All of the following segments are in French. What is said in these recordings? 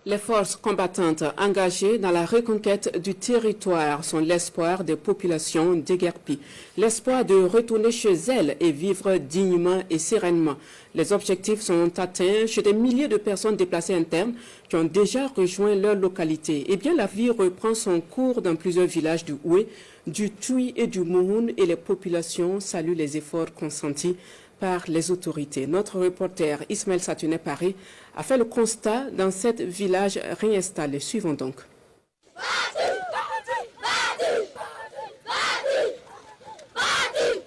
Les forces combattantes engagées dans la reconquête du territoire sont l'espoir des populations déguerpies, l'espoir de retourner chez elles et vivre dignement et sereinement. Les objectifs sont atteints chez des milliers de personnes déplacées internes qui ont déjà rejoint leur localité. Eh bien, la vie reprend son cours dans plusieurs villages du Houé, du Tui et du Mouhoun et les populations saluent les efforts consentis par les autorités. Notre reporter Ismaël Satouné Paris a fait le constat dans cet village réinstallé. Suivons donc.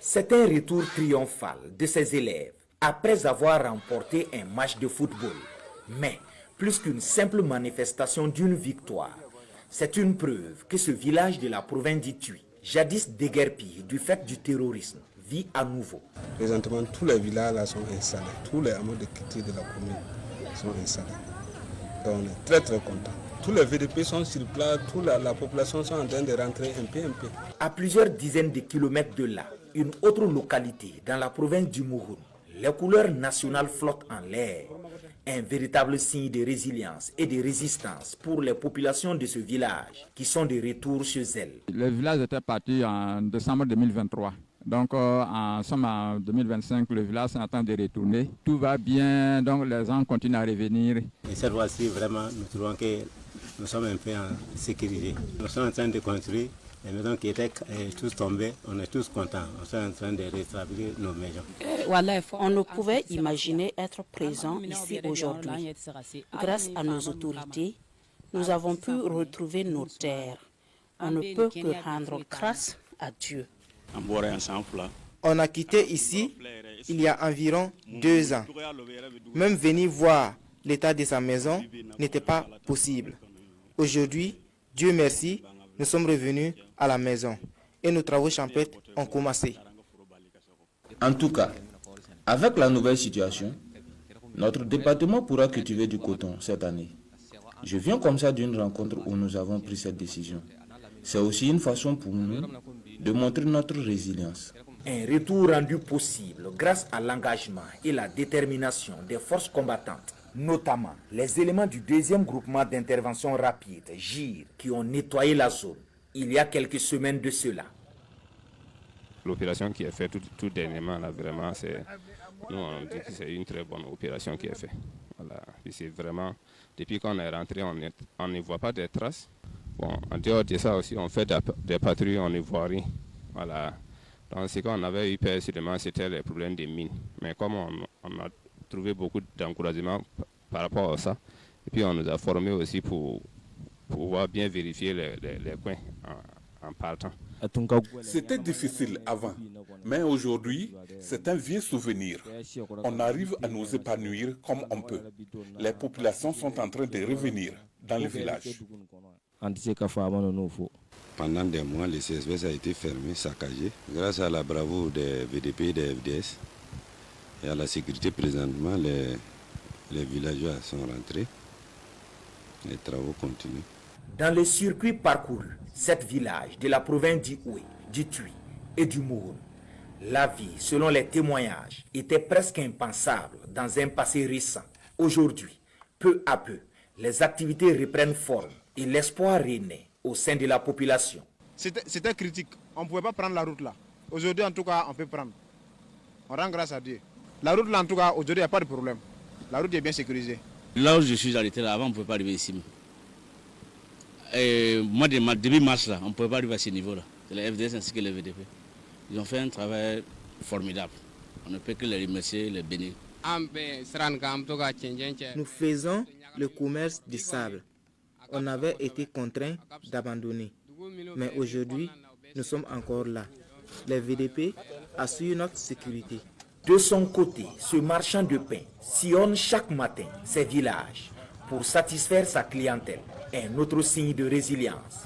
C'est un retour triomphal de ces élèves après avoir remporté un match de football. Mais plus qu'une simple manifestation d'une victoire, c'est une preuve que ce village de la province d'Itui, jadis déguerpi du fait du terrorisme, vit à nouveau. Présentement, tous les villages là sont installés. Tous les hameaux de culture de la commune sont installés. Donc on est très très contents. Tous les VDP sont sur place, toute la population sont en train de rentrer un peu. À plusieurs dizaines de kilomètres de là, une autre localité dans la province du Mouhoun, les couleurs nationales flottent en l'air. Un véritable signe de résilience et de résistance pour les populations de ce village qui sont de retour chez elles. Le village était parti en décembre 2023. Donc en somme en 2025, le village est en train de retourner. Tout va bien, donc les gens continuent à revenir. Et cette fois-ci, vraiment, nous trouvons que nous sommes un peu en sécurité. Nous sommes en train de construire les maisons qui étaient tous tombées. On est tous contents. On est en train de rétablir nos maisons. On ne pouvait imaginer être présent ici aujourd'hui. Grâce à nos autorités, nous avons pu retrouver nos terres. On ne peut que rendre grâce à Dieu. On a quitté ici il y a environ 2 ans. Même venir voir l'état de sa maison n'était pas possible. Aujourd'hui, Dieu merci, nous sommes revenus à la maison et nos travaux champêtres ont commencé. En tout cas, avec la nouvelle situation, notre département pourra cultiver du coton cette année. Je viens comme ça d'une rencontre où nous avons pris cette décision. C'est aussi une façon pour nous de montrer notre résilience. Un retour rendu possible grâce à l'engagement et la détermination des forces combattantes, notamment les éléments du 2e groupement d'intervention rapide, GIR, qui ont nettoyé la zone il y a quelques semaines de cela. L'opération qui est faite tout dernièrement, là, vraiment, nous on dit que c'est une très bonne opération qui est faite. Voilà. C'est vraiment, depuis qu'on est rentré, on ne voit pas de traces. Bon, en dehors de ça aussi, on fait des patrouilles, on ne voit rien. Voilà. Donc, ce qu'on avait eu peur, c'était les problèmes des mines. Mais comme on a trouvé beaucoup d'encouragement par rapport à ça, et puis on nous a formés aussi pour pouvoir bien vérifier les coins en partant. C'était difficile avant, mais aujourd'hui, c'est un vieux souvenir. On arrive à nous épanouir comme on peut. Les populations sont en train de revenir dans le village. Pendant des mois, le CSVS a été fermé, saccagé. Grâce à la bravoure des VDP et des FDS et à la sécurité présentement, les villageois sont rentrés. Les travaux continuent. Dans le circuit parcouru, 7 villages de la province du Houé, du Tui et du Mouhoun, la vie, selon les témoignages, était presque impensable dans un passé récent. Aujourd'hui, peu à peu, les activités reprennent forme et l'espoir renaît au sein de la population. C'était critique. On ne pouvait pas prendre la route là. Aujourd'hui, en tout cas, on peut prendre. On rend grâce à Dieu. La route là, en tout cas, aujourd'hui, il n'y a pas de problème. La route est bien sécurisée. Là où je suis arrêté là, avant, on ne pouvait pas arriver ici. Et moi, début mars, là, on ne pouvait pas arriver à ce niveau-là. C'est les FDS ainsi que les VDP. Ils ont fait un travail formidable. On ne peut que les remercier, les bénir. Nous faisons le commerce du sable. On avait été contraints d'abandonner. Mais aujourd'hui, nous sommes encore là. Les VDP assurent notre sécurité. De son côté, ce marchand de pain sillonne chaque matin ses villages pour satisfaire sa clientèle. Un autre signe de résilience.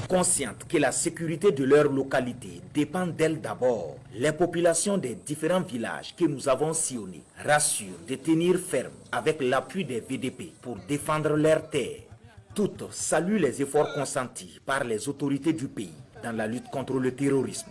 Conscientes que la sécurité de leur localité dépend d'elles d'abord, les populations des différents villages que nous avons sillonnés rassurent de tenir ferme avec l'appui des VDP pour défendre leurs terres. Toutes saluent les efforts consentis par les autorités du pays dans la lutte contre le terrorisme.